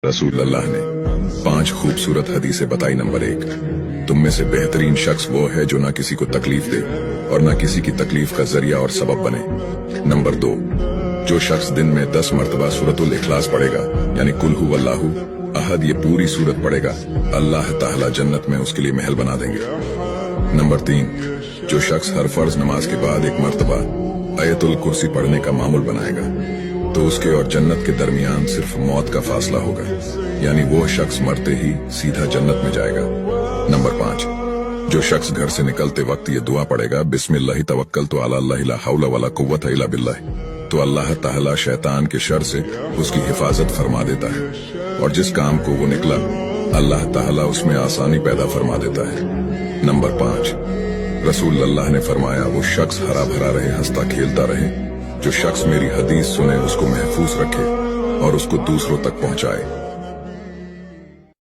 रसूल अल्लाह ने 5 खूबसूरत हदीसें बताई। नंबर 1, तुम में से बेहतरीन शख्स वो है जो ना किसी को तकलीफ दे और ना किसी की तकलीफ का जरिया और सबब बने। नंबर 2, जो शख्स दिन में 10 मरतबा सूरतुल इखलास पढ़ेगा, यानी कुल हु अल्लाहु अहद, ये पूरी सूरत पढ़ेगा, अल्लाह ताला जन्नत में उसके लिए महल बना देंगे। नंबर 3, जो शख्स हर फर्ज नमाज के बाद 1 मरतबा आयतुल कुर्सी पढ़ने का मामूल बनाएगा, तो उसके और जन्नत के दरमियान सिर्फ मौत का फासला होगा, यानी वो शख्स मरते ही सीधा जन्नत में जाएगा। नंबर 5, जो शख्स घर से निकलते वक्त ये दुआ पढ़ेगा, बिस्मिल्लाहि तवक्कलतु अला अल्लाह ला हौला वला कुव्वता इल्ला बिल्लाह, तो अल्लाह ताला शैतान के शर से उसकी हिफाजत फरमा देता है, और जिस काम को वो निकला अल्लाह ताला उसमें आसानी पैदा फरमा देता है। नंबर 5, रसूल अल्लाह ने फरमाया, वो शख्स हरा भरा रहे, हंसता खेलता रहे, जो शख्स मेरी हदीस सुने उसको महफूज रखे और उसको दूसरों तक पहुंचाए।